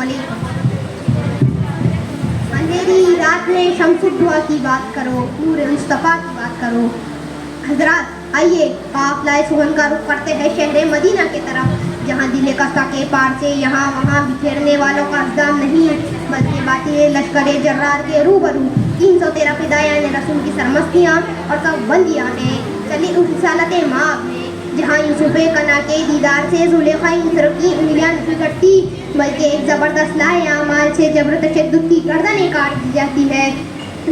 अस्सलामुअलैकुम। अंधेरी रात में शम्सुद्दुआ की बात करो, नूर मुस्तफ़ा की बात करो। हजरात, आइए काफ़िला सुहन का रुख करते हैं शहर मदीना की तरफ, जहाँ दिल कसा के पार से यहाँ वहाँ बिखेरने वालों का अज़्दाम नहीं, बल्कि बातें लश्कर जर्रार के रूबरू 313 फिदायान रसूल की सरमस्तियाँ और सब बंदियाँ हैं। चलिए उस रिसालत माब में, जहाँ यूसुफ कना के दीदार से जुलेखा मिस्र की उंगलियाँ नहीं कटती, बल्कि एक ज़बरदस्त लाए आमाल से जबर तशद्दुद की गर्दनें काट दी जाती है।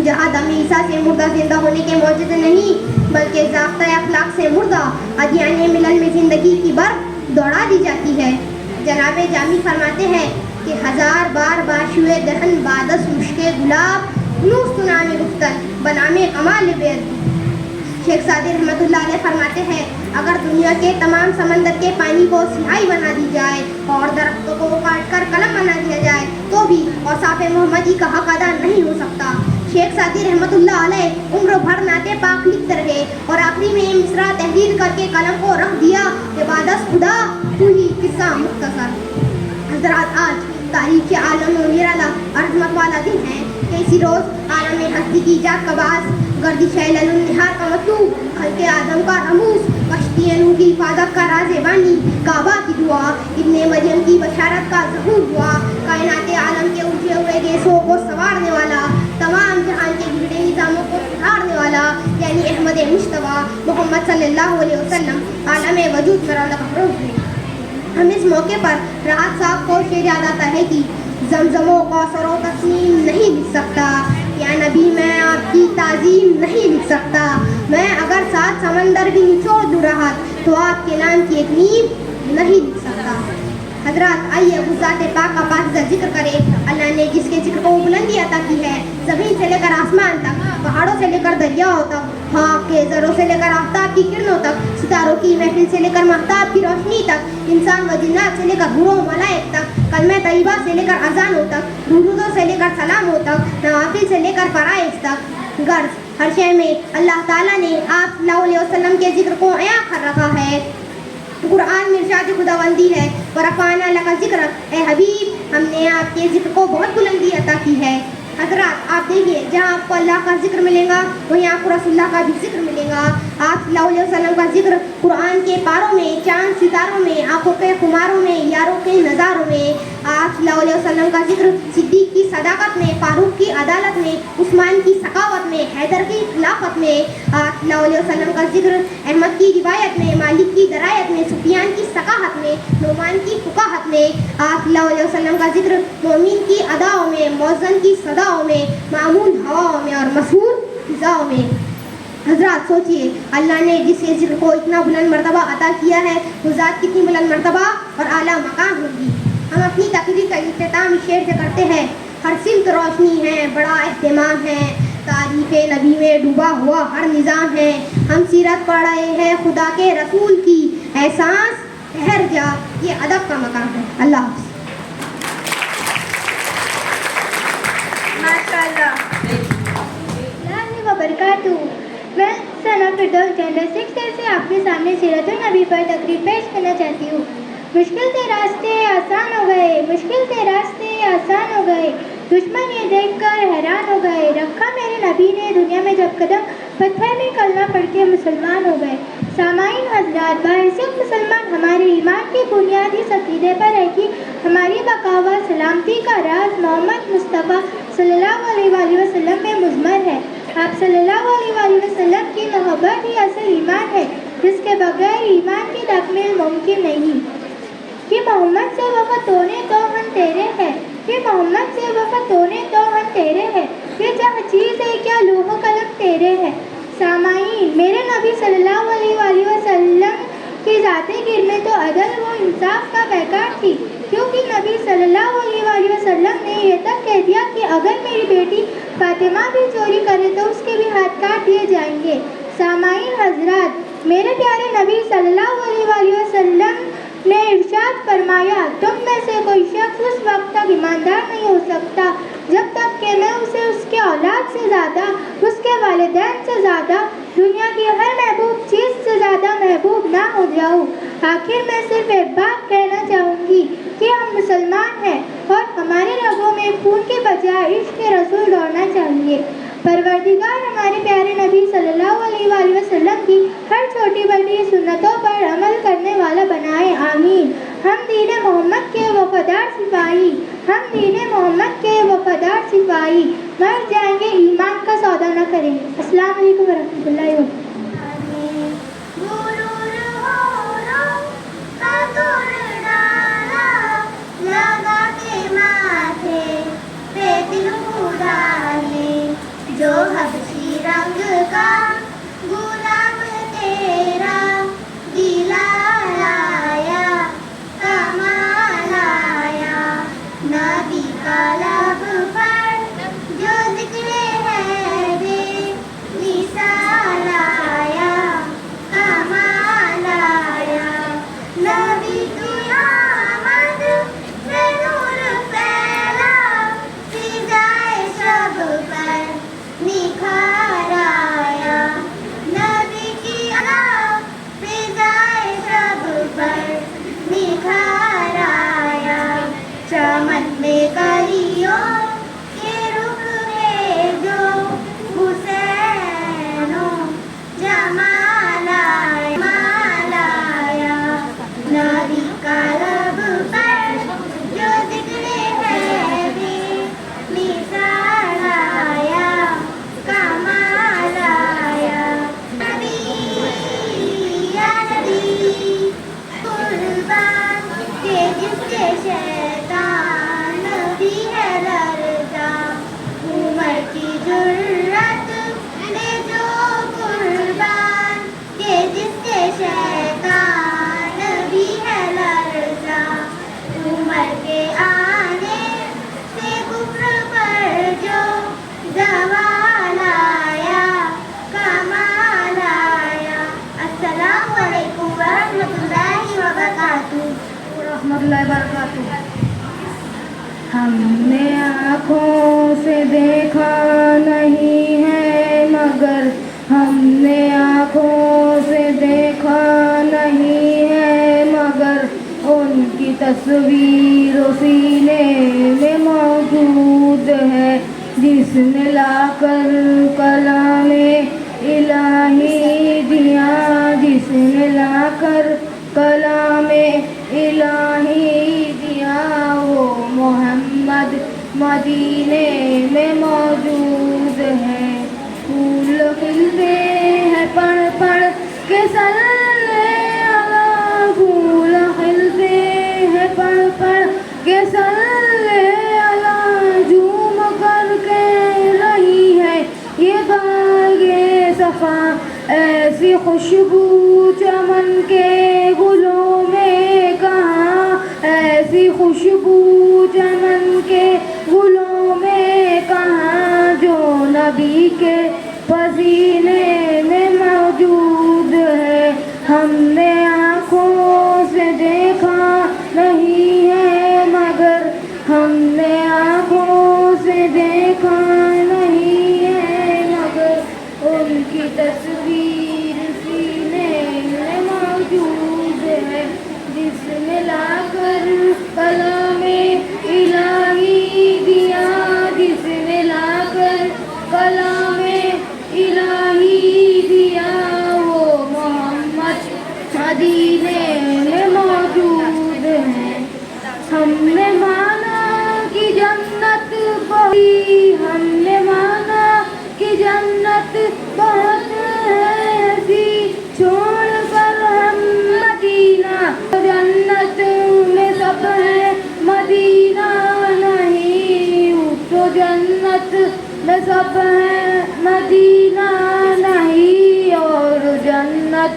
जहाँ दम ईसा से मुर्दा जिंदा होने के मौजूद नहीं, बल्कि ज़ाब्ता अखलाक से मुर्दा अदियान मिलन में ज़िंदगी की बर दौड़ा दी जाती है। जनाब जामी फरमाते हैं कि 1000 बार बाशुए दहन बादस मुश्के गुलाब नूस सुनामे गुफ्तन बनामे कमाल बेअदबी। शेख सादी रहमतुल्लाह अलैह फरमाते हैं, अगर दुनिया के तमाम समंदर के पानी को सिहाई बना दी जाए और दरख्तों को काट कर कलम बना दिया जाए तो भी औसाफ मोहम्मदी का हक अदा नहीं हो सकता। शेख सादी रहमतुल्लाह अलैह उम्र भर नाते पाक लिखते रहे और आखिरी में मिसरा तहरीर करके कलम को रख दिया, इबादत खुदा तू ही किस्सा मुख्तसर। हजरात, आज तारीख के आलम में निराला अज़मत वाला दिन है कि इसी रोज़ आलम हस्ती की जात का बास, गर्दिश निहार का मतलूब, खल्क़े आदम का रमूस, कश्ती नूह की हिफाजत का राज़े बानी, काबा की दुआ, इब्ने मरियम की बशारत का ज़हूर हुआ, कायनात आलम के उलझे हुए गेसों को संवारने वाला, तमाम जहान के बिगड़े निज़ामों को सुधारने वाला, यानी अहमद मुश्तबा मोहम्मद सल्लल्लाहु अलैहि वसल्लम आलम वजूद का। हम इस मौके पर राहत साहब को शेर याद आता है कि ज़मज़मो कौसरो तस्नीम नहीं लिख सकता, या नबी मैं आपकी ताज़ीम नहीं लिख सकता, मैं अगर 7 समंदर भी निचोड़ दूँ रहा तो आपके नाम की एक नींव नहीं लिख सकता। हजरात, आइए उस ज़ात पाक का पाकीज़ा जिक्र करें, अल्लाह ने जिसके जिक्र को बुलंदी अता की है, ज़मीन से लेकर आसमान तक, पहाड़ों से लेकर दरियाओं तक, खाक के ज़रों से लेकर आफ्ताब की किरणों तक, सितारों की महफिल से लेकर महताब की रोशनी तक, इंसान व जिन्नात से लेकर हुरों मलाइक तक, कलमे तैयबा से लेकर अज़ानों तक, दुरूदों से लेकर सलामों तक, नवाफिल से लेकर फ़राइज़ तक। गर्ज हर शय में अल्लाह ताला ने आप सल्लल्लाहु अलैहि वसल्लम के जिक्र को अया कर रखा है। कुरान में इरशाद खुदाबंदी है, वरफ़अना लका ज़िक्रक, ए हबीब हमने आपके जिक्र को बहुत बुलंदी अता की है। हजरात, आप देखिए, जहाँ आपको अल्लाह का जिक्र मिलेगा वहीं आपको रसूलुल्लाह का भी जिक्र मिलेगा। आप सल्लल्लाहु अलैहि वसल्लम का जिक्र कुरान के पारों में, चांद सितारों में, आंखों के खुमारों में, यारों के नज़ारों में। आप सल्लल्लाहु अलैहि वसल्लम का जिक्र सिद्दीक़ की सदाकत में, फारूक की अदालत में, उस्मान की सखावत में, हैदर की खिलाफत में। आप सल्लल्लाहु अलैहि वसल्लम का जिक्र अहमद की रिवायत में, मालिक की दरायत में, सुफियान की सकाहत में, नोमान की फुकाहत में। आप सल्लल्लाहु अलैहि वसल्लम का जिक्र मोमिन की अदाओं में, मौज़न की सदाओं में, मामूल हवाओं में और मशहूर फिज़ाओं में। हजरात, सोचिए, अल्लाह ने जिसके जिक्र को इतना बुलंद मर्तबा अता किया है, वो ज़ात कितनी बुलंद मर्तबा और आला मकाम होगी। हम अपनी तकरीर का इख्तिताम इस शेर से करते हैं, हर सिमत रोशनी है, बड़ा एहतमाम है, तारीफ़ नबी में डूबा हुआ हर निज़ाम है, हम सीरत पढ़ रहे हैं खुदा के रसूल की, एहसास ठहर जा, ये अदब का मकाम है। अल्लाह हाफ़िज़। माशाअल्लाह वबरकातुहू। मैं सना फिरदौस स्टैंडर्ड 6 से आपके सामने सीरत नबी पर तकरीर पेश करना चाहती हूँ। मुश्किल से रास्ते आसान हो गए, मुश्किल से रास्ते आसान हो गए, दुश्मन ये देखकर हैरान हो गए, रखा मेरे नबी ने दुनिया में जब कदम, पत्थर में कलमा पढ़ के मुसलमान हो गए। सामाईन हज़रात, बाइज़्ज़त मुसलमान हमारे ईमान की बुनियाद इस अक़ीदे पर है कि हमारी बका व सलामती का राज मोहम्मद मुस्तफ़ा सल्लल्लाहु अलैहि वसल्लम में मुज़मर है। आप सल्लल्लाहु अलैहि वसल्लम की मोहब्बत ही असल ईमान है, जिसके बगैर ईमान की तकमील मुमकिन नहीं। कि मोहम्मद से वफ़ा तोने तो हम तेरे हैं, कि मोहम्मद से वफ़ा तोने तो हम तेरे हैं, ये जहाँ चीज़ है क्या लौह कलम तेरे है। सामाईन, मेरे नबी सल्लल्लाहु अलैहि वसल्लम की ज़ाते गिर में तो अदल व इंसाफ का पैकार थी, क्योंकि नबी सल्लल्लाहु अलैहि वसल्लम ने यह तक कह दिया कि अगर मेरी बेटी फातिमा भी चोरी करे तो उसके भी हाथ काट दिए जाएंगे। सामाईन हज़रात, मेरे प्यारे नबी सल्लल्लाहु अलैहि वसल्लम ने इरशाद फरमाया, तुम में से कोई शख्स उस वक्त तक ईमानदार नहीं हो सकता जब तक कि मैं उसे उसके औलाद से ज़्यादा, उसके वालिदैन से ज़्यादा, दुनिया की हर महबूब चीज़ से ज़्यादा महबूब ना हो जाऊँ। आखिर मैं सिर्फ एक बात कहना चाहूँगी कि हम मुसलमान हैं और हम रगों में खून के बजाय इश्क रसूल दौड़ना चाहिए। परवरदिगार हमारे प्यारे नबी सल्लल्लाहु अलैहि वसल्लम की हर छोटी बड़ी सुन्नतों पर अमल करने वाला बनाए, आमीन। हम दीन मोहम्मद के वफादार सिपाही, हम दीन मोहम्मद के वफादार सिपाही, मर जाएंगे ईमान का सौदा न करेंगे। अस्सलाम वालेकुम वरहमतुल्लाहि वबरकातुहू। जो हबशी रंग का गुलाम तेरा दिलाया कमाल आया, नबी का लब पर जो जिक्र है दे निसाल आया कमाल आया, नबी की आमद से नूर फैला फिजाए सब पर निखार आया, नबी की आमद फिजाए सब पर निखार आया, चमन में कलियों के रुख में जो हुसैनो जमाल आया, नबी का लब पर जो जिक्र है दे निसार आया कमाल आया, नबी या नबी कुर्बान के जिसके शैतान भी है डरता, उमर की जुर्रत ने जो कुर्बान के जिसके शैतान भी है डरता, उमर के आने से कुफ्र पर जो जवाल आया कमाल आया। अस्सलामु अलैकुम वरहमतुल्लाहि वबरकातुहू। हमने आँखों से देखा नहीं है मगर, हमने आँखों से देखा नहीं है मगर, उनकी तस्वीर सीने में मौजूद है, जिसने लाकर कलामे इलाही दिया, जिसने लाकर कलामे इलाही दिया, वो मोहम्मद मदीने में मौजूद है। फूल खिलते हैं पढ़ पढ़ के सल्ले अला, फूल खिलते हैं पढ़ पढ़ के सल्ले अला, झूम कर के रही है ये बागे सफा, ऐसी खुशबू चमन के गुलों में कहाँ, ऐसी खुशबू चमन के गुलों में कहाँ, जो नबी के पसीने में मौजूद है। हमने आँखों से देखा नहीं है मगर, हमने आँखों से देखा नहीं है मगर, उनकी तस्वीर सीने में मौजूद है, जिसने लाकर कलामे इलाही दिया, जिसने लाकर कलामे इलाही दिया, वो मोहम्मद मदीने में मौजूद है। हमने माना कि जन्नत बड़ी, हमने माना कि जन्नत बहुत है ऐसी, छोड़ कर हम मदीना, जन्नत में सब है मदीना नहीं, तो जन्नत में सब है मदीना नहीं, और जन्नत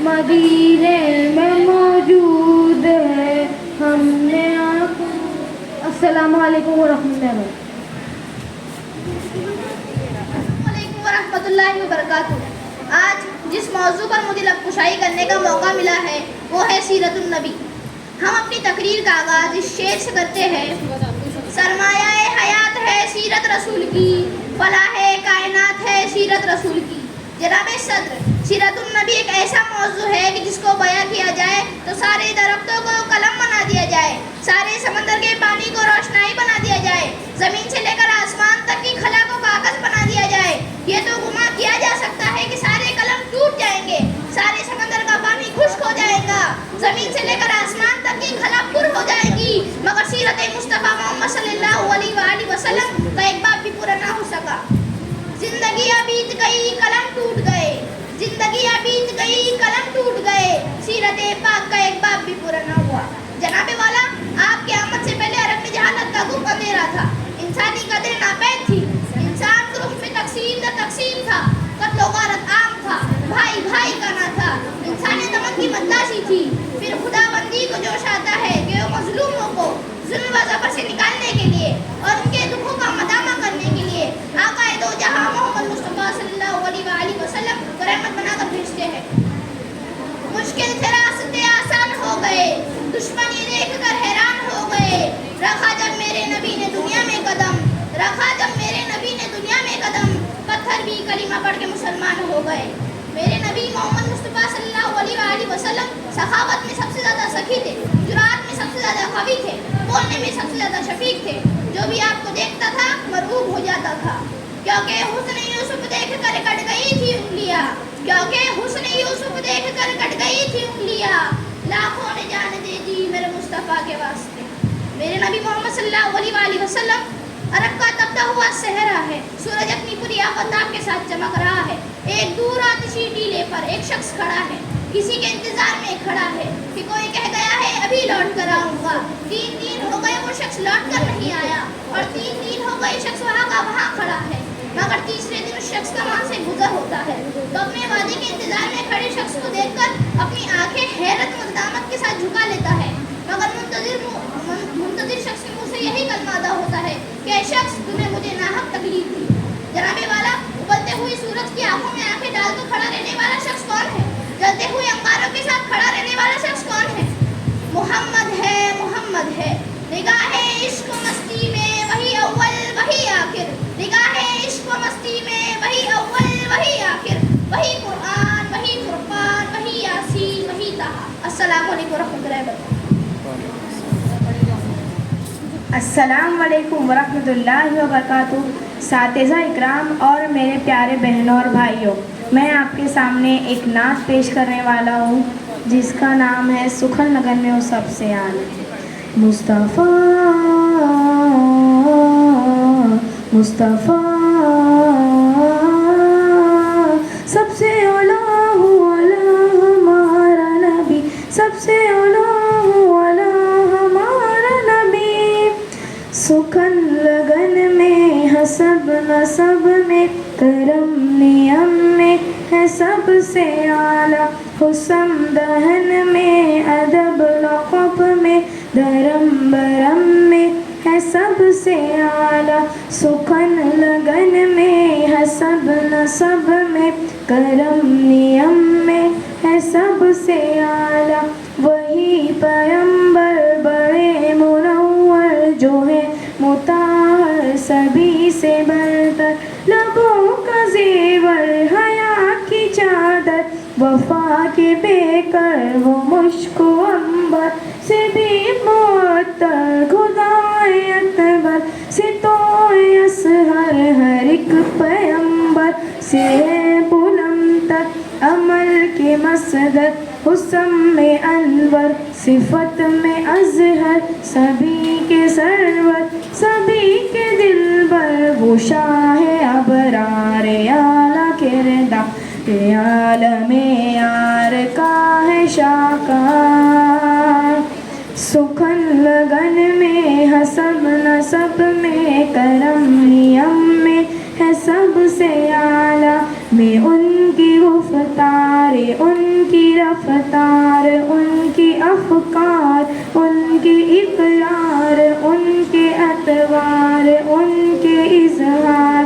मदीने में मौजूद है। हमने आँखों। अस्सलामु अलैकुम वरहमतुल्लाहि वरहमतुल्लाहि वबरकातुहू। आज जिस मौजू पर मुझे लबकुशाई करने का मौका मिला है वो है सीरतुन नबी। हम अपनी तकरीर का आगाज़ इस शेर से करते हैं। सरमाया हयात है सीरत रसूल की, फलाह कायनात है सीरत रसूल की। जनाब सदर, सीरतुन नबी एक ऐसा मौजू है कि जिसको बयां किया जाए तो सारे दरख्तों को कलम बना दिया जाए, सारे समंदर के पानी को रोशनाई बना दिया जाए, वसल्लम का एक बाप भी पूरा ना हो सका। जिंदगियां बीत गई कलम टूट गए, जिंदगियां बीत गई कलम टूट गए, सीरत पाक का एक बाप भी पूरा ना हुआ। जनाबे वाला, आपके आमद से पहले अरब में जहालत का गुम अंधेरा था, इंसानी कदर नापैद थी, इंसान ग्रुप में तकसीम न तकसीम था, कत्लो गारत आम था, भाई भाई का ना था, इंसानियत अमन की मद्दाशी थी। फिर खुदाबंदी को जोश आता है कि वो मजलूमों को जुल्म व ज़बर से निकालने के लिए और उनके दुखों का मदामा करने के लिए आका दो जहां मोहम्मद मुस्तफा सल्लल्लाहु अलैहि वसल्लम को रहमत बनाकर भेजते हैं। मुश्किल से रास्ते आसान हो गए, दुश्मनी देखकर हैरान हो गए, रखा जब मेरे नबी ने दुनिया में कदम, रखा जब मेरे नबी ने दुनिया में कदम, पत्थर भी कलीमा पढ़ के मुसलमान हो गए। मेरे नबी मोहम्मद मुस्तफा सल्लल्लाहु अलैहि वसल्लम सखावत में सबसे ज़्यादा सखी थे, जुरात में सबसे ज़्यादा कवी थे, बोलने में सबसे ज़्यादा शफीक थे। जो भी आपको देखता था मरऊब हो जाता था, क्योंकि हुस्न यूसुफ देखकर कट गई थी उंगलियां, क्योंकि हुस्न यूसुफ देखकर कट गई थी उंगलियां, लाखों ने जान दे दी मेरे मुस्तफ़ा के वास्ते। मेरे नबी मोहम्मद सल्लल्लाहु अलैहि वसल्लम अरब का तपता हुआ सहरा है, सूरज अपनी पूरी आफताब के साथ चमक रहा है। एक दूर आतिशी टीले पर एक शख्स खड़ा है, किसी के इंतजार में खड़ा है कि कोई कह गया है अभी लौट कर आऊँगा। 3 दिन हो गए वो शख्स लौट कर नहीं आया और 3 दिन हो गए शख्स वहाँ का वहाँ खड़ा है, मगर तीसरे दिन उस शख्स का वहाँ से गुजर होता है तो अपने वादे के इंतजार में खड़े शख्स को देखकर अपनी आंखें हैरत मदामत के साथ झुका लेता है, मगर मुंतजिर शख्स के मुँह से यही कलमा अदा होता है कि ऐ शख्स तूने मुझे नाहक तकलीफ दी। जनाबे वाला, उबलते हुई सूरज की आंखों में आंखें डालकर खड़ा रहने वाला शख्स कौन है? जलते हुए अंगारों के साथ खड़ा रहने वाला शख्स कौन है? मोहम्मद है, मोहम्मद है। निगाहे इश्क मस्ती में वही अव्वल वही आखिर, निगाहे इश्क मस्ती में वही अव्वल वही आखिर, वही कुरान वही फुरकान वही यासीन वही ताहा। अस्सलामु अलैकुम रहमतुल्लाहि व बरकातहू। अस्सलाम वालेकुम वरहमतुल्लाहि व बरकातहू। सातिज़ा इकराम और मेरे प्यारे बहनों और भाइयों, मैं आपके सामने एक नात पेश करने वाला हूँ जिसका नाम है सुखन लगन में वो सबसे आला। मुस्तफ़ा मुस्तफ़ा सबसे औला हमारा नबी, सबसे औला हमारा नबी। सुखन लगन में हसब नसब में करम नियम में है सबसे आला, हुस्न दहन में अदब लक़ब में धर्म बरम में है सबसे आला। सुखन लगन में हसब नसब में करम नियम में है सबसे आला। वही पैगंबर बड़े मुनव्वर जो है मुताहर सभी से बढ़कर, लबों का ज़ेवर हया की चादर, वफा के बेकर वो मुश्को अंबर से भी मुअत्तर, खुदाए अकबर से तो असहर, हर एक पैगंबर से है बुलंद तक अमल के मसदर, हुस्न में अनवर सिफत में अजहर, सभी के सरवर सभी के दिलबर, वो शाह अबरार आला किरदार, आलमे यार का है शाकार। सुखन लगन में हसब नसब में करम नियम में है सबसे आला। में उनकी गुफ्तार उनकी रफ्तार, उनकी अफकार उनकी इकरार, उनके अतवार उनके इजहार,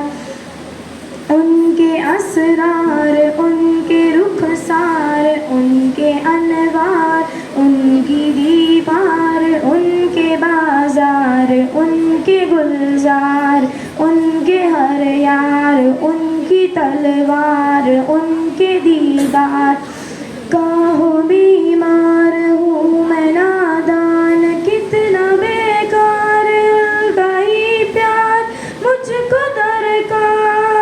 उनके असरार उनके रुखसार, उनके अनवार उनकी दीवार, उनके बाजार उनके गुलजार, उनके हर यार उनकी तलवार, उनके दीदार। काहो बीमार हूँ मैं नादान, कितना बेकार उनका ही प्यार मुझको दरकार।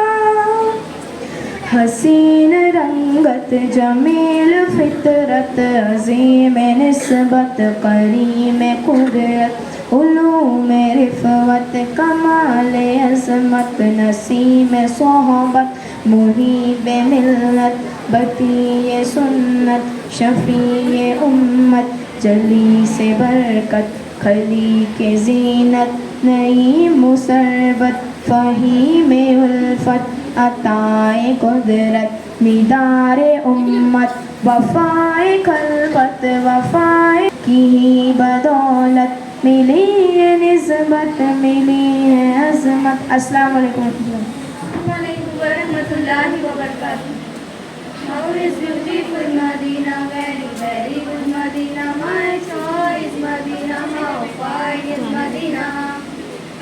हसीन रंगत जमील फितरत, अज़ीम निस्बत करीम कुदरत, उलूम रिफ़वत कमाल अज़मत नसीम सोहबत मुहीब मिल्लत बती सुन्नत शफ़ी उम्मत जली से बरकत खली के ज़ीनत नई मुसरबत फ़हीम उल्फत अताए कुदरत मिदारे उम्मत वफ़ाए खलकत वफ़ाए की ही बदौलत मिली है निस्बत मिली है अज़मत। अस्सलाम वालेकुम warahmatullahi wabarakatuh. How is beautiful Medina, very very good Medina, my choice Medina, how fine is Medina.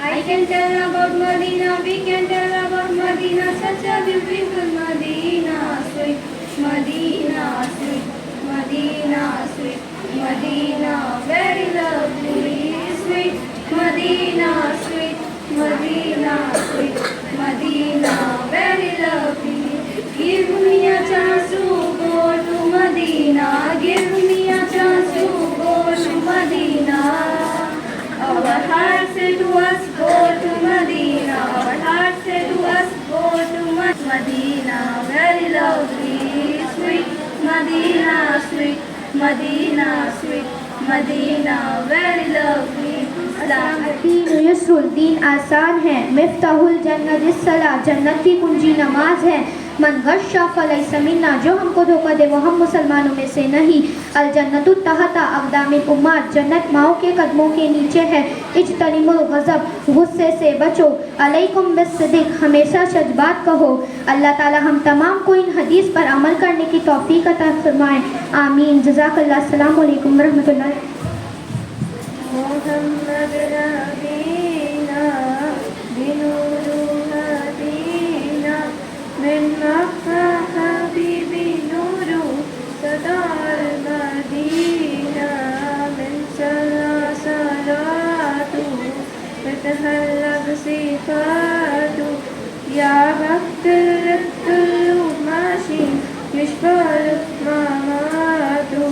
I can tell about Medina, we can tell about Medina, such a beautiful Medina, sweet Medina, sweet Medina, sweet Medina, very lovely, sweet Medina, sweet Medina, sweet Medina, very lovely. Give me a chance to go to Medina. Give me a chance to go to Medina. Our heart said to us, go to Medina. Our heart said to us, go to Medina. Very lovely, sweet Medina, sweet Medina, sweet Medina, very lovely. दीन युस्रुल दीन आसान है मिफ्ताहुल जन्नत इस्सलाह जन्नत की कुंजी नमाज है मन गश्शा फलैसा मिन्ना जो हमको धोखा दे वो हम मुसलमानों में से नहीं अल जन्नतु तहता अक़दामिल उम्मत जन्नत माओ के कदमों के नीचे है इज्तनिमुल गज़ब गुस्से से बचो अलैकुम बिस्सिदिक हमेशा सच बात कहो। अल्लाह ताला हम तमाम को इन हदीस पर अमल करने की तौफीक अता फरमाए आमीन। जज़ाकल्लाह। अस्सलामु अलैकुम रहमतुल्लाह। मोहम्मद नबीना बिनूरु मदीना मिन मक्का हबीबी नूरु सदार मदीना मिन सलातु ततहल्लब सिफातु या वक्तुल माशी युशफल मामातु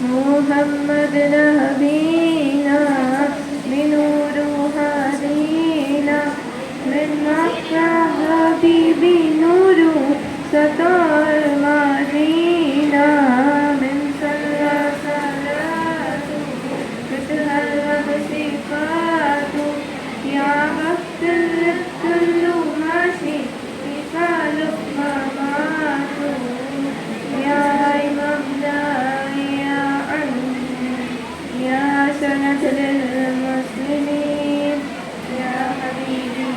मोहम्मद नबीना बिनूरु मदीना मिन मक्का हबीबी नूरु सतार मदीना मिन सलातु ततहल्लब सिफातु या वक्तुल माशी युशफल मामातु या इमाम या सनद लिलमुस्लिमीन या हबीबी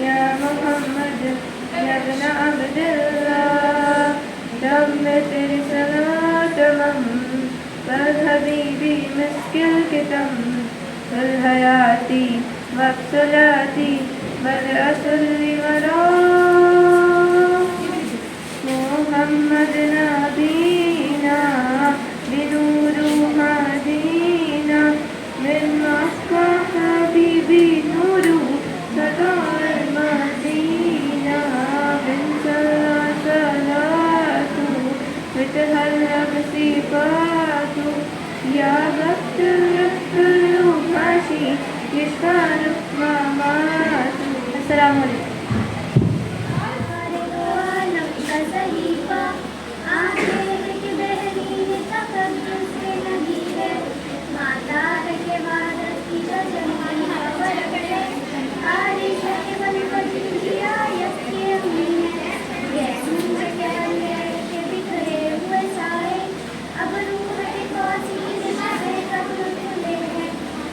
या मोहम्मद या इब्न अब्दुल्लाह दम तेरी सलात मम पर हबीबी मुश्किल के तम फल हयाती वक्सलाती बल असली वरा मोहम्मद नबीना बिनूरु मदीना मिन मक्का हबीबी नूरु सदार मदीना मिन सलातु ततहल्लब सिफातु या वक्तुल माशी युशफल मामातु। अस्सलामु अलैकुम।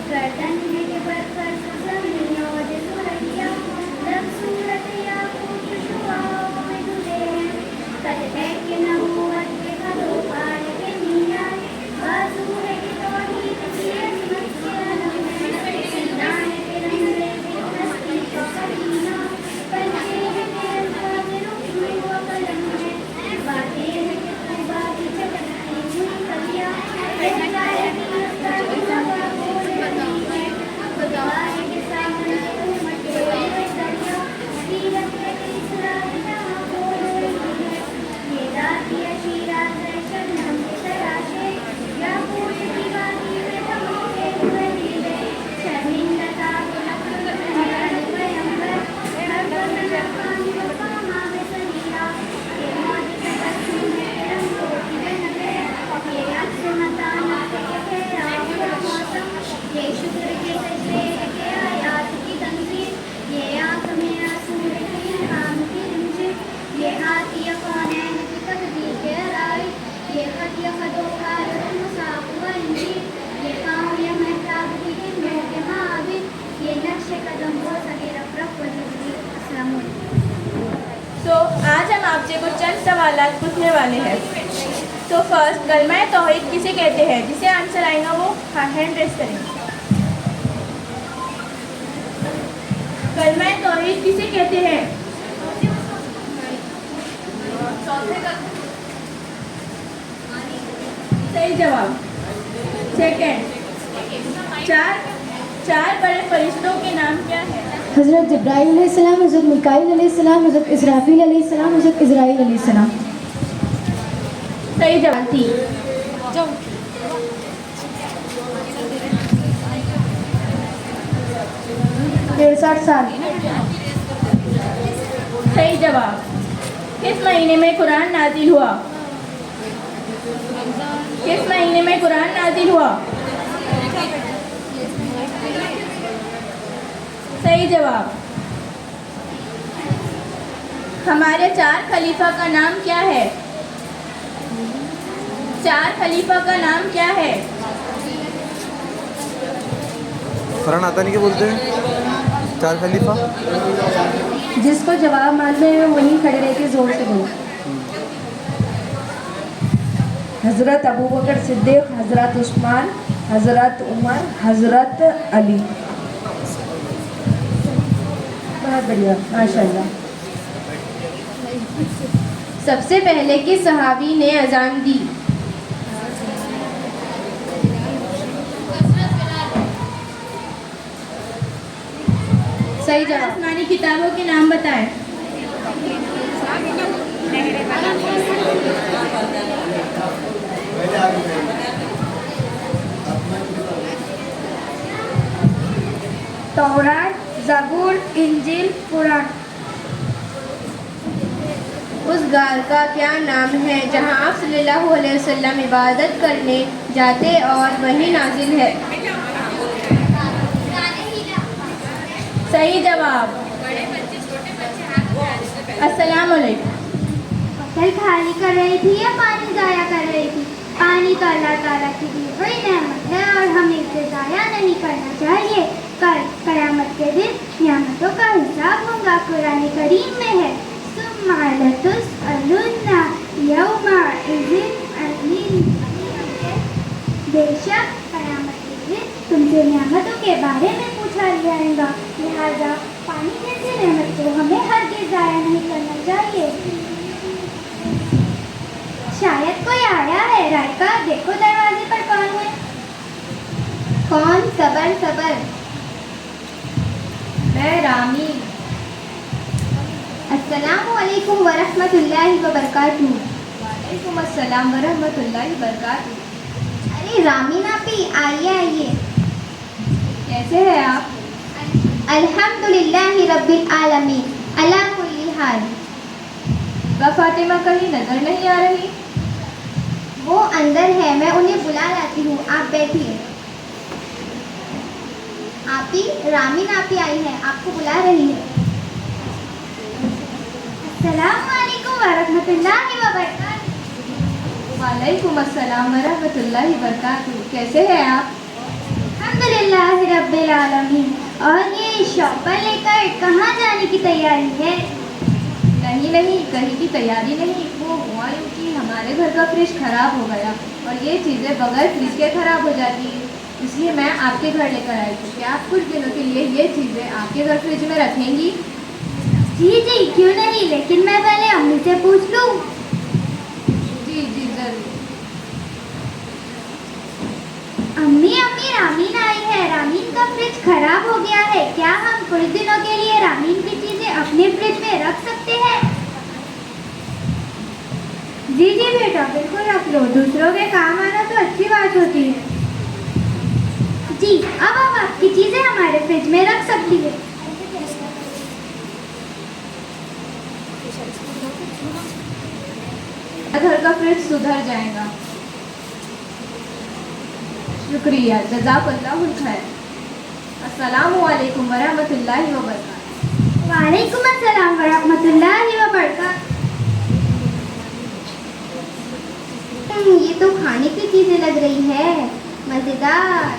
गर्दन में पर सुसमियों जो सुरैया लफ्ज़ आपसे कुछ चंद सवालात पूछने वाले हैं। तो फर्स्ट, कलमा तौहीद किसे कहते हैं? जिसे आंसर आएगा वो हैंड रेस करेंगे। कलमा तौहीद किसे कहते हैं? सही जवाब। सेकंड, चार बड़े फरिश्तों के नाम क्या है? हज़रत जिब्राईल अलैहिस्सलाम, हज़रत मिकाईल अलैहिस्सलाम, हज़रत इस्राफील अलैहिस्सलाम, हज़रत इज़राइल अलैहिस्सलाम। सही जवाब थी। 63 साल। सही जवाब। किस महीने में कुरान नाजिल हुआ? किस महीने में कुरान नाजिल हुआ? सही जवाब। हमारे 4 खलीफा का नाम क्या है? 4 खलीफा का नाम क्या है? फरहान आता नहीं क्या बोलते हैं? 4 खलीफा। जिसको जवाब मालूम है वहीं खड़े रह के जोर से बोलो। हज़रत अबू बकर सिद्दीक़, हज़रत उस्मान, हज़रत उमर, हज़रत अली। बहुत बढ़िया, माशाल्लाह। सबसे पहले किस सहाबी ने अजान दी? सही जवाब। आसमानी किताबों के नाम बताएं। तौरात, ज़बूर, इंजील, कुरान। उस गार का क्या नाम है जहां आप सल्लल्लाहु अलैहि वसल्लम इबादत करने जाते और वही नाजिल है? सही जवाब। अस्सलाम वालेकुम। फसल खाली कर रही थी या पानी ज़ाया कर रही थी? पानी तो अल्लाह ताला की दी हुई नेमत है और हमें इसे ज़ाया नहीं करना चाहिए। कल क़यामत के दिन नियामतों का हिसाब होगा। कुरान करीम में है, सुम्मा लतुस्अलुन्ना यौमइज़िन अनिल। बेशक क़यामत के दिन तुमसे नियामतों के बारे में पूछा जाएगा, लिहाजा पानी जैसी नेमत को हमें हरगिज़ ज़ाया नहीं करना चाहिए। शायद कोई आया है। राइका, देखो दरवाजे पर कौन है? कौन? सबर सबर। मैं रामी। अस्सलामु अलैकुम वरहमतुल्लाहि वबरकातुहू। वालेकुम अस्सलाम वरहमतुल्लाहि वबरकातुहू। अरे रामीन आपी, आइए आइए। कैसे हैं आप? अल्हम्दुलिल्लाहि रब्बिल आलमीन, अला कुल्ली हाल। वह फातिमा कहीं नजर नहीं आ रही? वो अंदर है, मैं उन्हें बुला लाती हूँ, आप बैठिए। आपी, रामीन आपी आई है, आपको बुला रही है। अस्सलामु अलैकुम वरहमतुल्लाहि वबरकातुहू। वालेकुम अस्सलाम वरहमतुल्लाहि वबरकातुहू। कैसे हैं आप? अल्हम्दुलिल्लाहि रब्बिल आलमीन। और ये शॉपर लेकर कहाँ जाने की तैयारी है? नहीं, कहीं की तैयारी नहीं। वो हुआ यूँ कि हमारे घर का फ्रिज खराब हो गया और ये चीज़ें बगैर फ्रिज के खराब हो जाती है, इसलिए मैं आपके घर लेकर आई थी। क्या आप कुछ दिनों के लिए ये चीज़ें आपके घर फ्रिज में रखेंगी? जी क्यों नहीं, लेकिन मैं पहले अम्मी से पूछ लूँ। जी ज़रूर। अम्मी रामीन आई है। रामीन का फ्रिज खराब हो गया है। क्या हम कुछ दिनों के लिए रामीन की चीजें अपने फ्रिज में रख सकते हैं? जी बेटा, बिल्कुल रख लो। दूसरों के काम आना तो अच्छी बात होती है। जी, अब आप आपकी चीजें हमारे फ्रिज में रख सकती है। घर का फ्रिज सुधर जाएगा। शुक्रिया, जज़ाकल्लाहुल खैर। अस्सलामु अलैकुम वरहमतुल्लाहि वबरकातुहू। वालेकुम अस्सलाम वरहमतुल्लाहि वबरकातुहू। ये तो खाने की चीजें लग रही है, मजेदार।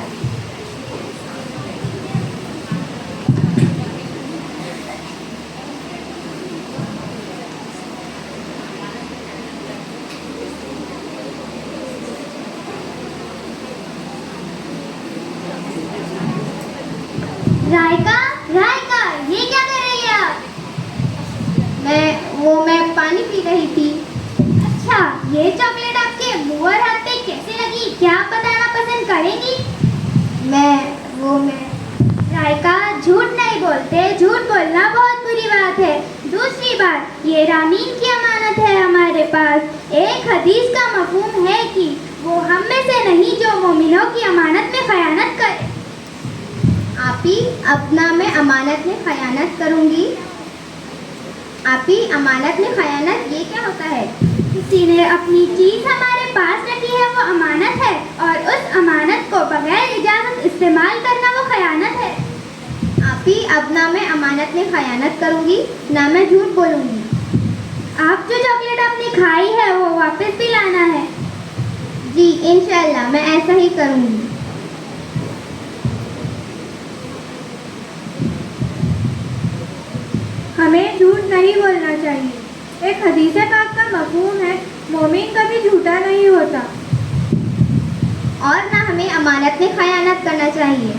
बोलते झूठ बोलना बहुत बुरी बात है। दूसरी बात, ये रामीन की अमानत है हमारे पास। एक हदीस का मफहूम है कि वो हम में से नहीं जो मोमिनों की अमानत में खयानत करे। आपी, अपना मैं अमानत में खयानत करूंगी। आपी, अमानत में खयानत ये क्या होता है? किसी ने अपनी चीज़ हमारे पास रखी है, वो अमानत है, और उस अमानत को बगैर इजाज़त इस्तेमाल करना वो खयानत है। आपी, अपना मैं अमानत में खयानत करूंगी, ना मैं झूठ बोलूंगी। आप जो चॉकलेट आपने खाई है वो वापस भी लाना है। जी इंशाल्लाह, मैं ऐसा ही करूंगी। हमें झूठ नहीं बोलना चाहिए। एक हदीस पाक का मफहूम है, मोमिन कभी झूठा नहीं होता। और ना हमें अमानत में खयानत करना चाहिए।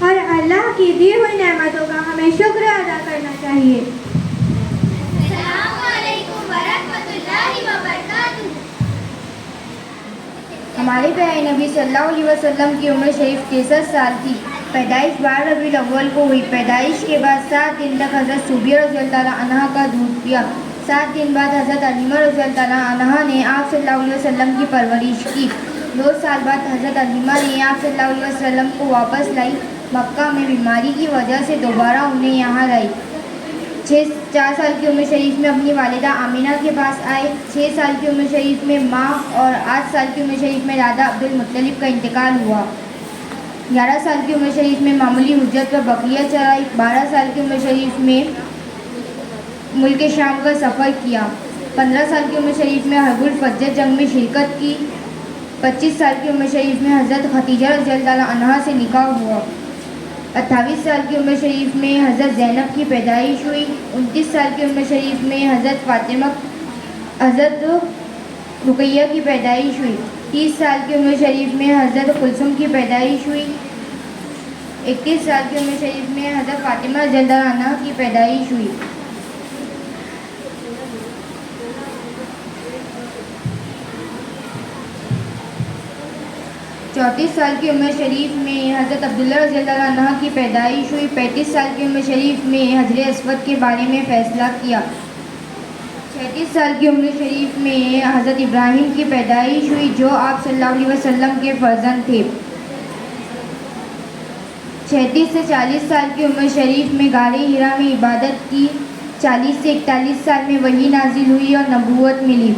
और अल्लाह की दी हुई नेमतों का हमें शुक्र अदा करना चाहिए। हमारे प्यारे नबी सल्लल्लाहु अलैहि वसल्लम की उम्र शरीफ 63 साल थी। पैदाइश 12 रबीउल अव्वल को हुई। पैदाइश के बाद 7 दिन तक हज़रत सुबिया रज़ियल्लाहु ताला अन्हा का दूध पिया। 7 दिन बाद हज़रत अलीमा रज़ियल्लाहु ताला अन्हा ने आप सल्लल्लाहु अलैहि वसल्लम की परवरिश की। 2 साल बाद हज़रत अलीमा ने आप सल्लल्लाहु अलैहि वसल्लम को वापस लाई। मक्का में बीमारी की वजह से दोबारा उन्हें यहाँ लाई। 4 साल की उम्र शरीफ में अपनी वालिदा आमिना के पास आए। 6 साल की उम्र शरीफ में माँ और 8 साल की उम्र शरीफ में दादा अब्दुल मुत्तलिब का इंतकाल हुआ। 11 साल की उम्र शरीफ में मामूली हुज्जत पर बकरियाँ चराई। 12 साल की उम्र शरीफ में मुल्क शाम का सफ़र किया। 15 साल की उम्र शरीफ में हर्बुल फज्जर जंग में शिरकत की। 25 साल की उम्र शरीफ में हज़रत खदीजा रज़ियल्लाहु अन्हा से निकाह हुआ। 28 साल की उम्र शरीफ में हज़रत ज़ैनब की पैदाइश हुई। 29 साल की उम्र शरीफ में हज़रत फ़ातिमा हज़रत रुकैया की पैदाइश हुई। 30 साल की उम्र शरीफ में हज़रत कुलसुम की पैदाइश हुई। 31 साल की उम्र शरीफ में हज़रत फ़ातिमा रज़ियल्लाहु अन्हा की पैदाइश हुई। 34 साल की उम्र शरीफ में हज़रत अब्दुल्ला रज़ियल्लाहु अन्हा की पैदाइश हुई। 35 साल की उम्र शरीफ में हजर अस्वद के बारे में फ़ैसला किया। 36 साल की उम्र शरीफ में हज़रत इब्राहीम की पैदाइश हुई जो आप सल्लल्लाहु अलैहि वसल्लम के फ़र्जंद थे। 36 से 40 साल की उम्र शरीफ में गारे हिरा में इबादत की। 40 से 41 साल में वही नाजिल हुई और नबूवत मिली।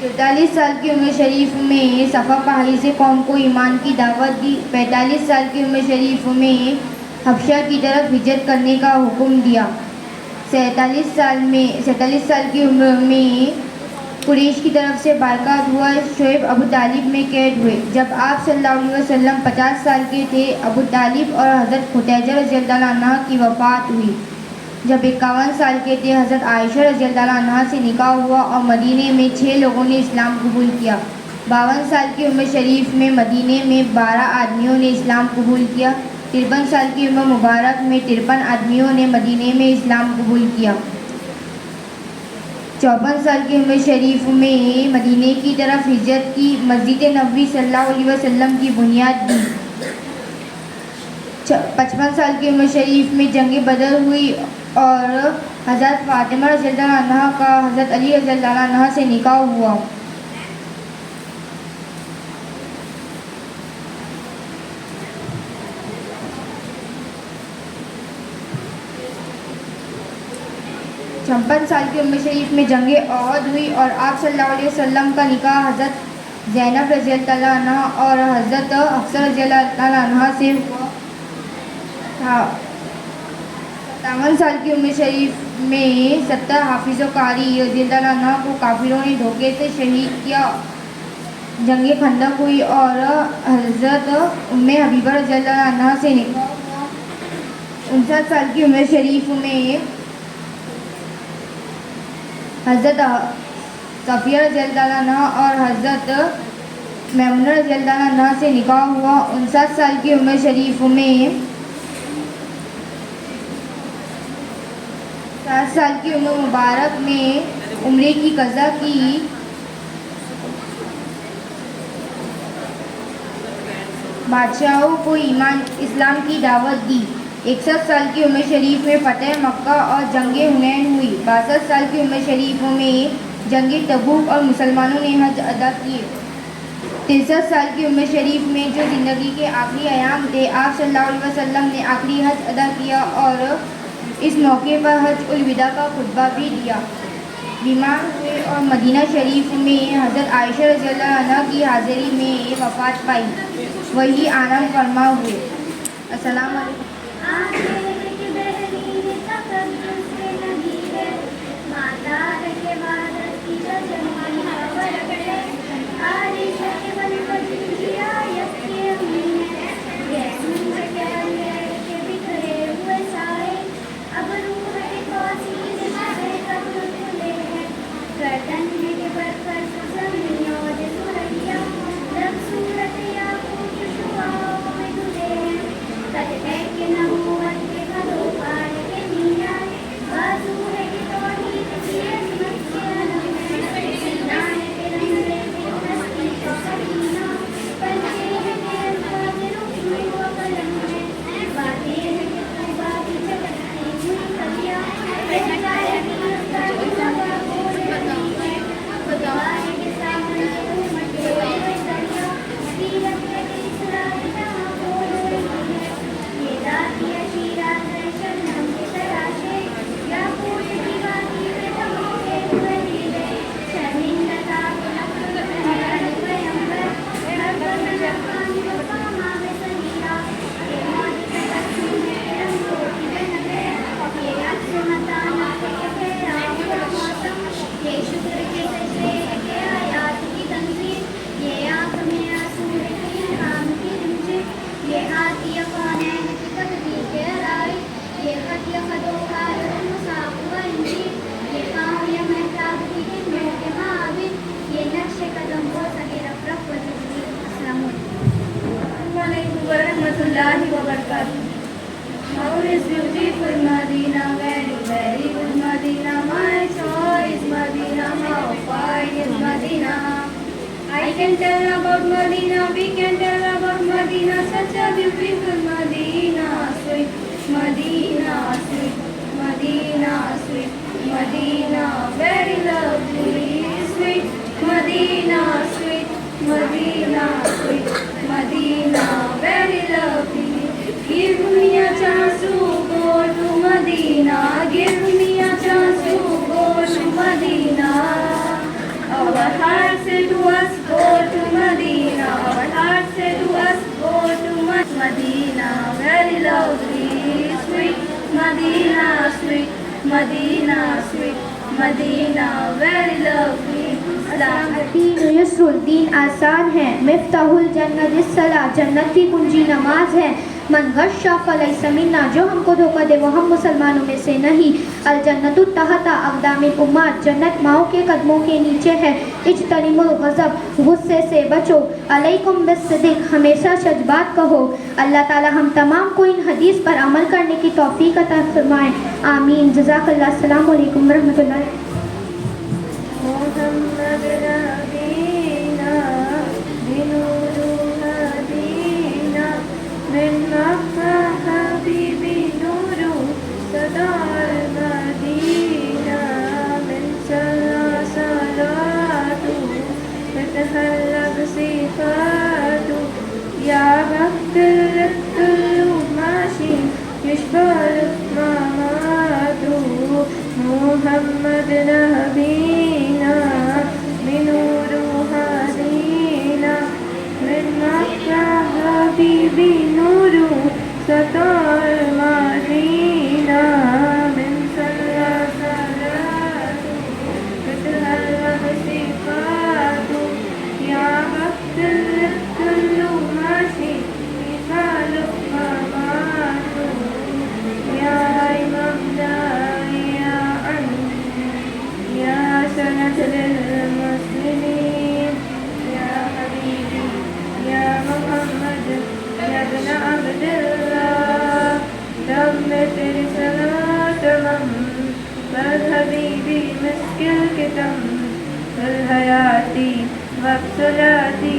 43 साल की उम्र शरीफ में सफ़ा पहाड़ी से कौम को ईमान की दावत दी। 45 साल की उम्र शरीफ में हबशा की तरफ हिजरत करने का हुक्म दिया। 47 साल की उम्र में कुरैश की तरफ से बायकाट हुआ। शोएब अबू तालिब में कैद हुए। जब आप सल्लल्लाहु अलैहि वसल्लम 50 साल के थे, अबू तालिब और हज़रत खुतैजा रज़ियल्लाहु अन्हा की वफ़ात हुई। जब 51 साल के थे, हज़रत आयशा रज़ियल्लाहु अन्हा से निकाह हुआ और मदीने में 6 लोगों ने इस्लाम कबूल किया। 52 साल की उम्र शरीफ में मदीने में 12 आदमियों ने इस्लाम कबूल किया। 53 साल की उम्र मुबारक में 53 आदमियों ने मदीने में इस्लाम कबूल किया। 54 साल की उम्र शरीफ में मदीने की तरफ हिजरत की। मस्जिद नबवी सल्लल्लाहु अलैहि वसल्लम की बुनियाद दी। 55 साल की उम्र शरीफ में जंग बदर हुई और हज़रत फ़ातिमा रज़ियल्लाहु अन्हा का हज़रत अली रज़ियल्लाहु अन्हा से निकाह हुआ। छप्पन साल की उम्र शरीफ में जंग ओहद हुई और आप सल्लल्लाहु अलैहि वसल्लम का निकाह हज़रत ज़ैनब रज़ियल्लाहु अन्हा और हज़रत हफ्सा रज़ियल्लाहु अन्हा से हुआ था। 57 साल की उम्र शरीफ में 70 हाफिज़ कारी रज़ियल्लाहु अन्हा को काफिरों ने धोखे से शहीद किया। जंग खंदक हुई और हज़रत उम्मे हबीबा रज़ियल्लाहु अन्हा से निकाह हुआ। 59 साल की उम्र शरीफ में हज़रत सफ़िया रज़ियल्लाहु अन्हा और हज़रत मैमुना रज़ियल्लाहु अन्हा से निकाह हुआ। 59 साल की उम्र शरीफ में 7 साल की उम्र मुबारक में उम्रे की कज़ा की। बादशाहों को ईमान इस्लाम की दावत दी। 61 साल की उम्र शरीफ में फ़तेह मक्का और जंग हुनैन हुई। 62 साल की उम्र शरीफों में जंग तबूक और मुसलमानों ने हज अदा किए। 63 साल की उम्र शरीफ में जो ज़िंदगी के आखिरी अयाम थे, आप सल्लल्लाहु अलैहि वसल्लम ने आखिरी हज अदा किया और इस मौके पर हज उल विदा का खुतबा भी दिया। बीमार हुए और मदीना शरीफ में हज़रत आयशा रज़ियल्लाहु अन्हा की हाज़िरी में वफ़ात पाई। वही आराम फरमा हुए। अस्सलाम वालेकुम। How is beautiful Medina, very, very good Medina, my choice Medina, how fine is Medina. I can tell about Medina, we can tell about Medina, such a beautiful Medina, sweet Medina, sweet Medina, sweet Medina, very lovely, sweet Medina, sweet Medina, sweet Medina, very lovely. Give me a chance to go to Medina. Give me a chance to go to Medina. Our heart said to us, go to Medina. Our heart said to us, go to Medina. Very lovely, sweet Medina, sweet Medina, sweet Medina, very lovely. दीन युस्रुल, दीन आसान है। मिफ्ताहुल जन्नत इस्सला, जन्नत की कुंजी नमाज है। मन गश्शा फलैसा मिन्ना, जो हमको धोखा दे वो हम मुसलमानों में से नहीं। अल जन्नतु तहता अक़दामिल उम्मत, जन्नत माओ के कदमों के नीचे है। इज्तनिमुल गज़ब, गुस्से से बचो। अलैकुम बिस्सिद्क़, हमेशा सच बात कहो। अल्लाह ताला हम तमाम को इन हदीस पर अमल करने की तौफीक अता फरमाए। आमीन। जज़ाकल्लाह। अस्सलामु अलैकुम व रहमतुल्लाह। या वक्त माशी युशबल मामादू मुहम्मद नबीना बिनूरु हदीना मिन मक्का हबीबी नूरु सतार मदीना मिन सल्ला सलातु फतहल्लग सिफातु या वक्त कुल्लु माशी मिसालु ममातु या इमाम दाइया अन या सनद लिलमुस्लिमीन या हबीबी या मुहम्मद या इब्न अब्दुल्लाह तब में तेरी सलात हम बल हबीबी मुश्किल के तम बल हयाती वक्त सलाती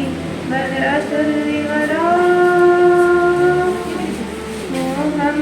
बल असली वरा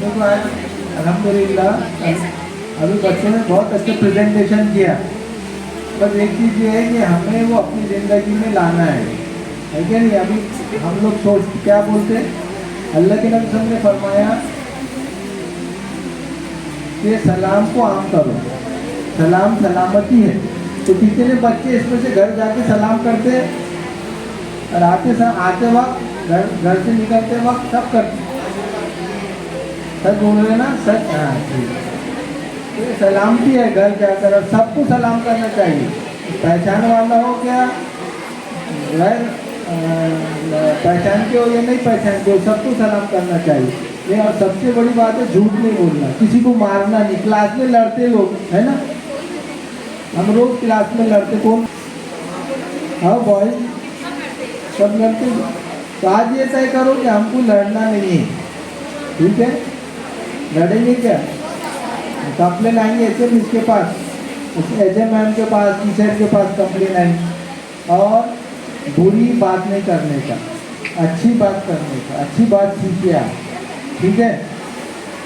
देखो आज अल्हम्दुलिल्लाह अभी बच्चों ने बहुत अच्छा प्रेजेंटेशन किया। बस एक चीज़ ये है कि हमें वो अपनी ज़िंदगी में लाना है क्या नहीं? अभी हम लोग सोच क्या बोलते हैं, अल्लाह के नबी ने फरमाया कि सलाम को आम करो, सलाम सलामती है। तो कितने बच्चे इसमें से घर जाके सलाम करते हैं और आते वक्त घर से निकलते वक्त सब करते। सच बोल रहे ना? सच। हाँ ठीक। तो ये सलामती है घर जाकर, और सबको सलाम करना चाहिए, पहचान वाला हो क्या गैर पहचान के हो या नहीं पहचान के हो, सबको सलाम करना चाहिए। ये और सबसे बड़ी बात है झूठ नहीं बोलना, किसी को मारना नहीं। क्लास में लड़ते लोग है ना, हम रोज क्लास में लड़ते, कौन? हाँ बॉयज सब लड़ते। तो आज ये तय करो कि हमको लड़ना नहीं है, ठीक है? लड़ेंगे क्या? कंप्लेन आएंगे एचएम इसके पास, एचएम मैम के पास, टीचर के पास कंप्लेन आएंगे। और बुरी बात नहीं करने का, अच्छी बात करने का, अच्छी बात सीखिए आप, ठीक है?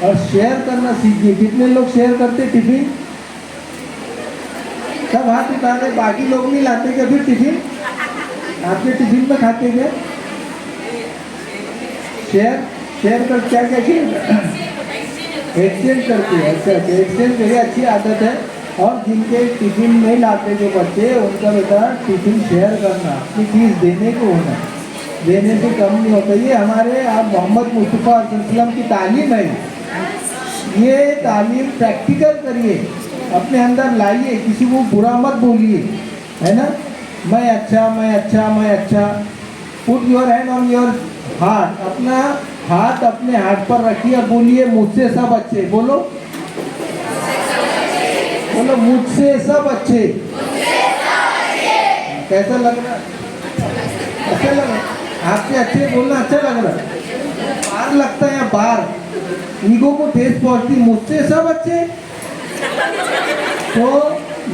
और शेयर करना सीखिए। कितने लोग शेयर करते टिफिन? सब हाथ उठा रहे, बाकी लोग नहीं लाते क्या फिर टिफिन? आपके टिफिन में खाते क्या? शेयर कर क्या क्या किया? एक्सचेंज करते हैं। अच्छा, एक्सचेंज मेरी अच्छी आदत है। और जिनके टिफिन नहीं लाते जो बच्चे, उनका बेटा टिफिन शेयर करना, अपनी फीस देने को होना, देने से कम नहीं होता। ये हमारे आप मोहम्मद मुस्तफ़ा सल्लल्लाहु की तालीम है। ये तालीम प्रैक्टिकल करिए, अपने अंदर लाइए, किसी को बुरा मत बोलिए, है ना? मैं अच्छा, मैं अच्छा, मैं अच्छा। Put your hand on your heart, अपना हाथ अपने हाथ पर रखिए और बोलिए मुझसे सब अच्छे। बोलो बोलो मुझसे सब अच्छे। कैसा लग रहा? अच्छा लग रहा? आपसे अच्छे बोलना अच्छा लग रहा? बार लगता है या बार? ईगो को ठेस पहुंचती, मुझसे सब अच्छे। तो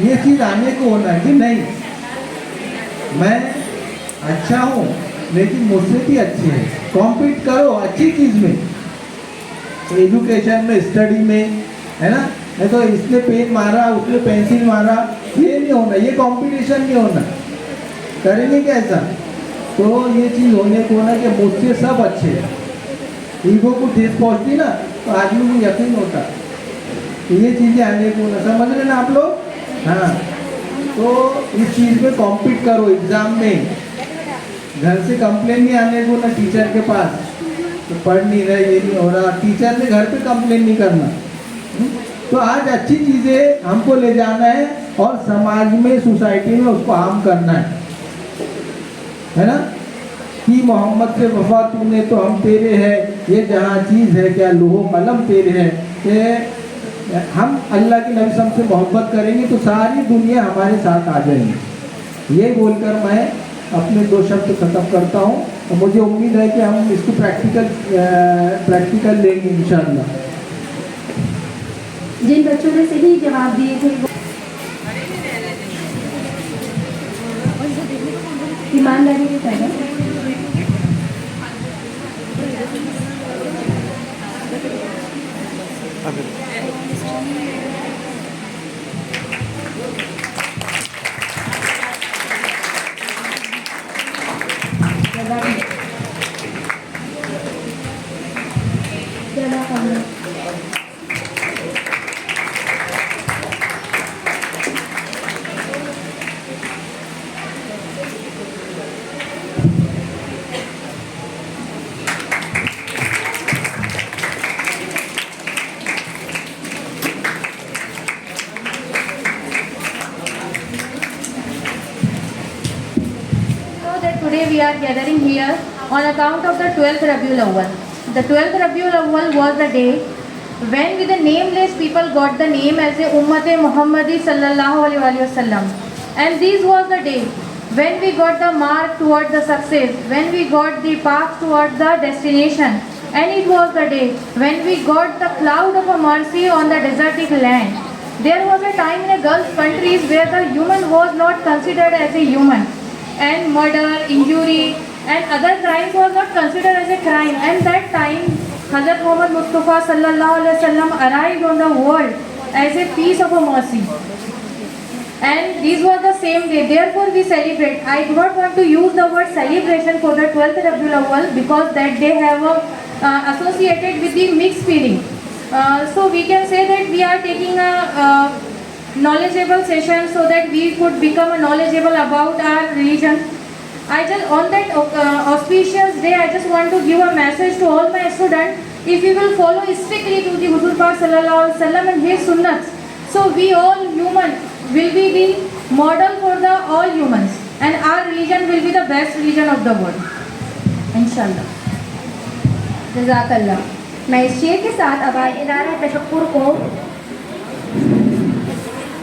ये चीज आने को होना है कि नहीं, मैं अच्छा हूँ लेकिन मुझसे भी अच्छे हैं। कॉम्पीट करो अच्छी चीज़ में, एजुकेशन में, स्टडी में, है ना? नहीं तो इसने पेन मारा, उसने पेंसिल मारा, ये नहीं होना, ये कंपटीशन नहीं होना। करेंगे क्या ऐसा? तो ये चीज़ होने को होना कि मुझसे सब अच्छे हैं। ईगो को ठेस पहुँचती ना तो आदमी को यकीन होता। तो ये चीज़ें आने को होना, समझ रहे ना आप लोग? हाँ, तो इस चीज़ में कॉम्पीट करो। एग्ज़ाम में घर से कंप्लेन नहीं आने को ना टीचर के पास, तो पढ़ नहीं रहे, ये नहीं हो रहा, टीचर ने घर पे कंप्लेन नहीं करना। तो आज अच्छी चीज़ें हमको ले जाना है और समाज में, सोसाइटी में उसको आम करना है ना? कि मोहम्मद से वफा तूने तो हम तेरे हैं, ये जहाँ चीज़ है क्या लोहो कलम तेरे हैं। कि हम अल्लाह के नबी से मोहब्बत करेंगे तो सारी दुनिया हमारे साथ आ जाएंगी। ये बोलकर मैं अपने 2 शब्द खत्म करता हूँ। तो मुझे उम्मीद है कि हम इसको प्रैक्टिकल लेंगे इंशाअल्लाह। जिन बच्चों ने सही जवाब दिए थे वो ईमानदारी के साथ Today we are gathering here on account of the 12th Rabiul Awwal. The 12th Rabiul Awwal was the day when the nameless people got the name as a Ummat-e Muhammadi sallallahu alaihi wasallam. And this was the day when we got the mark toward the success, when we got the path toward the destination. And it was the day when we got the cloud of a mercy on the desertic land. There was a time in a Gulf countries where the human was not considered as a human, and murder, injury and other crimes was not considered as a crime. And that time Hazrat Muhammad Mustafa sallallahu alaihi wasallam arrived on the world as a piece of a mercy. And this was the same day, therefore we celebrate. I do not want to use the word celebration for the 12th Rabiul Awwal because that day have associated with the mixed feeling. So we can say that we are taking a knowledgeable session so that we could become knowledgeable about our religion. I just on that auspicious day, I just want to give a message to all my students. If we will follow strictly to the Huzur Pak sallallahu alaihi wasallam and his sunnahs, so we all human will be the model for the all humans, and our religion will be the best religion of the world. Inshallah. जज़ाकल्लाह। मैं इस शेर के साथ आवाज़ इदारे तशक्कुर को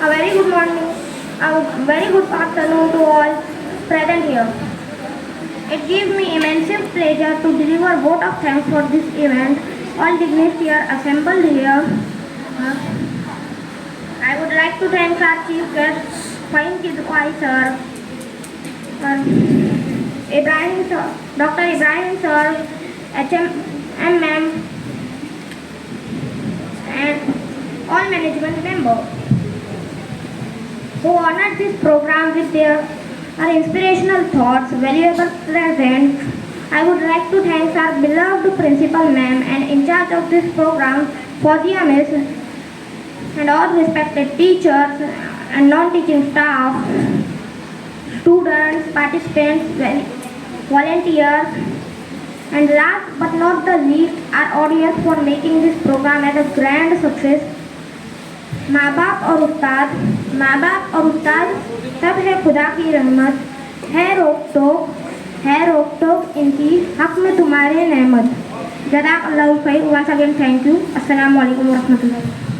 A very good morning, a very good afternoon to all present here. It gives me immense pleasure to deliver vote of thanks for this event. All dignitaries assembled here. I would like to thank our chief guest, Fine Kidwai sir, Ibrahim sir, Dr. Ibrahim sir, HMM and all management members who honored this program with their inspirational thoughts, valuable presence. I would like to thank our beloved principal ma'am and in charge of this program, Fauziya Miss, and all respected teachers and non-teaching staff, students, participants, volunteers, and last but not the least, our audience for making this program as a grand success. माँ बाप और उस्ताद सब है खुदा की रहमत, है रोक टोक इनकी हक में तुम्हारे नेमत। जज़ाकल्लाहु खैर। Once again thank you. अस्सलामु अलैकुम व रहमतुल्लाह।